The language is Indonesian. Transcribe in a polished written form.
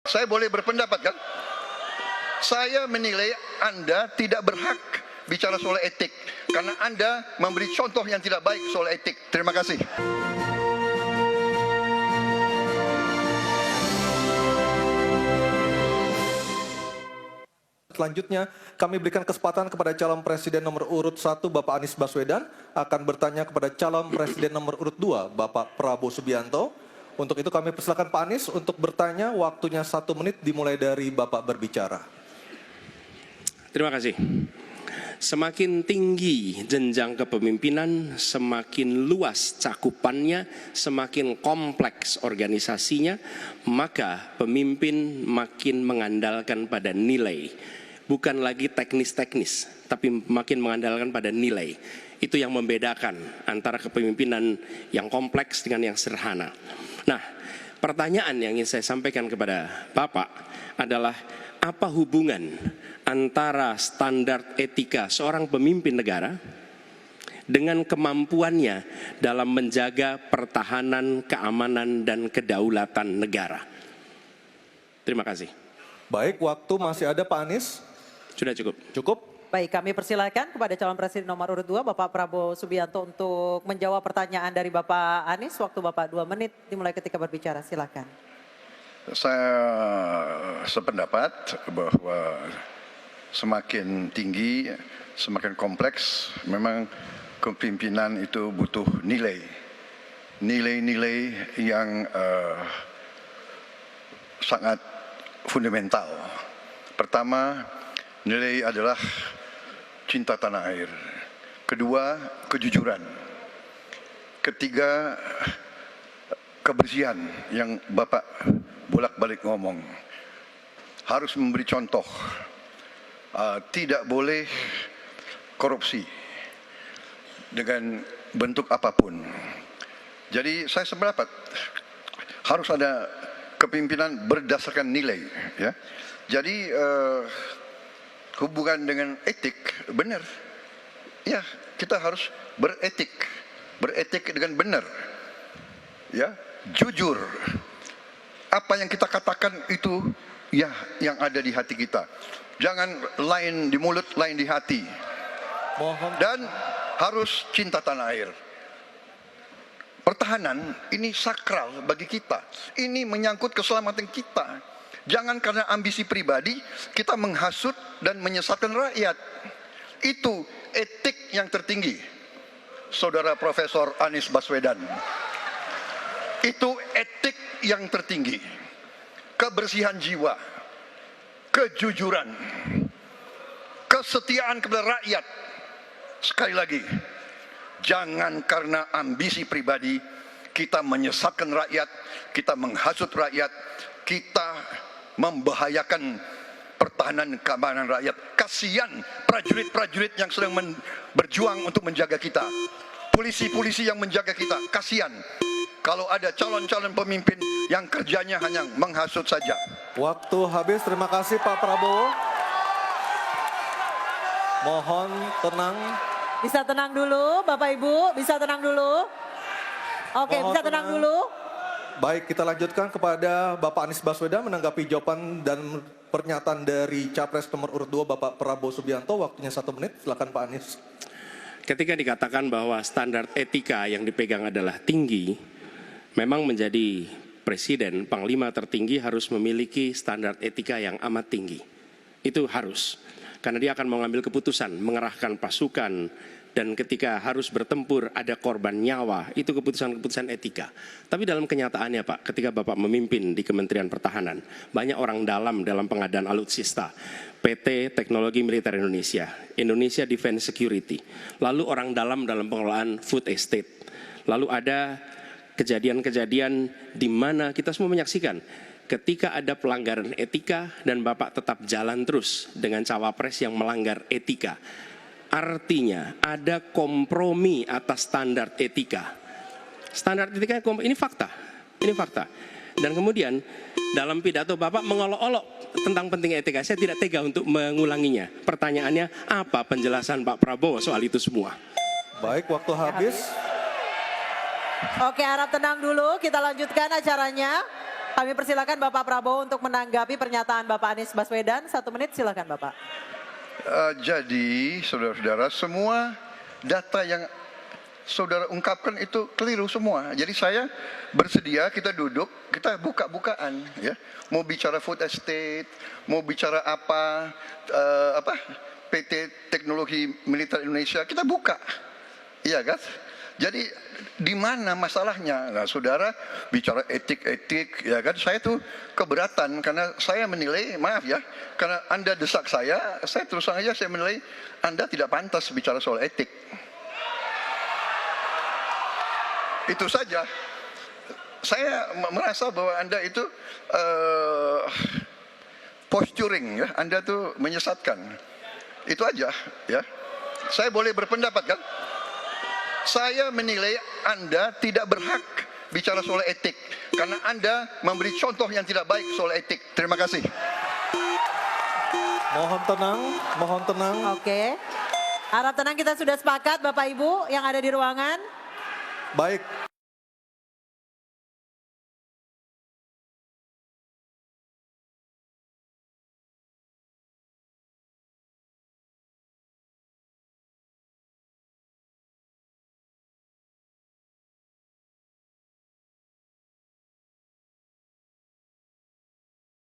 Saya boleh berpendapat kan? Saya menilai Anda tidak berhak bicara soal etik karena Anda memberi contoh yang tidak baik soal etik. Terima kasih. Selanjutnya, kami berikan kesempatan kepada calon presiden nomor urut 1, Bapak Anies Baswedan, akan bertanya kepada calon presiden nomor urut 2, Bapak Prabowo Subianto. Untuk itu kami persilakan Pak Anies untuk bertanya, waktunya 1 menit dimulai dari Bapak berbicara. Terima kasih. Semakin tinggi jenjang kepemimpinan, semakin luas cakupannya, semakin kompleks organisasinya, maka pemimpin makin mengandalkan pada nilai. Bukan lagi teknis-teknis, tapi makin mengandalkan pada nilai. Itu yang membedakan antara kepemimpinan yang kompleks dengan yang sederhana. Nah, pertanyaan yang ingin saya sampaikan kepada Bapak adalah apa hubungan antara standar etika seorang pemimpin negara dengan kemampuannya dalam menjaga pertahanan, keamanan, dan kedaulatan negara. Terima kasih. Baik, waktu masih ada Pak Anies. Sudah cukup. Cukup? Baik, kami persilakan kepada calon presiden nomor urut 2, Bapak Prabowo Subianto untuk menjawab pertanyaan dari Bapak Anies. Waktu Bapak 2 menit dimulai ketika berbicara, silakan. Saya sependapat bahwa semakin tinggi, semakin kompleks, memang kepemimpinan itu butuh nilai. Nilai-nilai yang sangat fundamental. Pertama, nilai adalah cinta tanah air. Kedua, kejujuran. Ketiga, kebersihan yang Bapak bolak-balik ngomong. Harus memberi contoh. Tidak boleh korupsi dengan bentuk apapun. Jadi saya sependapat harus ada kepemimpinan berdasarkan nilai. Ya. Jadi hubungan dengan etik benar. Ya, kita harus beretik dengan benar. Ya, jujur. Apa yang kita katakan itu ya yang ada di hati kita. Jangan lain di mulut, lain di hati. Dan harus cinta tanah air. Pertahanan ini sakral bagi kita. Ini menyangkut keselamatan kita. Jangan karena ambisi pribadi kita menghasut dan menyesatkan rakyat. Itu etik yang tertinggi. Saudara Profesor Anies Baswedan. Itu etik yang tertinggi. Kebersihan jiwa, kejujuran, kesetiaan kepada rakyat. Sekali lagi, jangan karena ambisi pribadi kita menyesatkan rakyat, kita menghasut rakyat, kita membahayakan pertahanan keamanan rakyat. Kasihan prajurit-prajurit yang sedang berjuang untuk menjaga kita. Polisi-polisi yang menjaga kita, kasihan. Kalau ada calon-calon pemimpin yang kerjanya hanya menghasut saja. Waktu habis, terima kasih Pak Prabowo. Mohon tenang. Bisa tenang dulu, Bapak Ibu, bisa tenang dulu. Oke, Mohon bisa tenang dulu. Baik, kita lanjutkan kepada Bapak Anies Baswedan menanggapi jawaban dan pernyataan dari Capres nomor urut 2 Bapak Prabowo Subianto. Waktunya 1 menit, silakan Pak Anies. Ketika dikatakan bahwa standar etika yang dipegang adalah tinggi, memang menjadi presiden, panglima tertinggi harus memiliki standar etika yang amat tinggi. Itu harus. Karena dia akan mengambil keputusan, mengerahkan pasukan, dan ketika harus bertempur ada korban nyawa, itu keputusan-keputusan etika. Tapi dalam kenyataannya Pak, ketika Bapak memimpin di Kementerian Pertahanan, banyak orang dalam pengadaan alutsista, PT Teknologi Militer Indonesia, Indonesia Defense Security, lalu orang dalam pengelolaan food estate, lalu ada kejadian-kejadian di mana kita semua menyaksikan ketika ada pelanggaran etika dan Bapak tetap jalan terus dengan cawapres yang melanggar etika. Artinya ada kompromi atas standar etika. Standar etika ini fakta. Ini fakta. Dan kemudian dalam pidato Bapak mengolok-olok tentang pentingnya etika. Saya tidak tega untuk mengulanginya. Pertanyaannya, apa penjelasan Pak Prabowo soal itu semua? Baik, waktu habis. Oke, harap tenang dulu, kita lanjutkan acaranya. Kami persilakan Bapak Prabowo untuk menanggapi pernyataan Bapak Anies Baswedan. 1 menit silakan Bapak. Jadi saudara-saudara, semua data yang saudara ungkapkan itu keliru semua. Jadi saya bersedia kita duduk, kita buka-bukaan ya. Mau bicara food estate, mau bicara apa PT Teknologi Militer Indonesia, kita buka. Iya kan? Jadi di mana masalahnya? Nah, saudara bicara etik-etik, ya kan? Saya tuh keberatan karena saya menilai, maaf ya, karena Anda desak saya terus terang aja saya menilai Anda tidak pantas bicara soal etik. Itu saja. Saya merasa bahwa Anda itu posturing, ya. Anda tuh menyesatkan. Itu aja, ya. Saya boleh berpendapat kan? Saya menilai Anda tidak berhak bicara soal etik karena Anda memberi contoh yang tidak baik soal etik. Terima kasih. Mohon tenang, mohon tenang. Oke. Harap tenang, kita sudah sepakat Bapak Ibu yang ada di ruangan. Baik,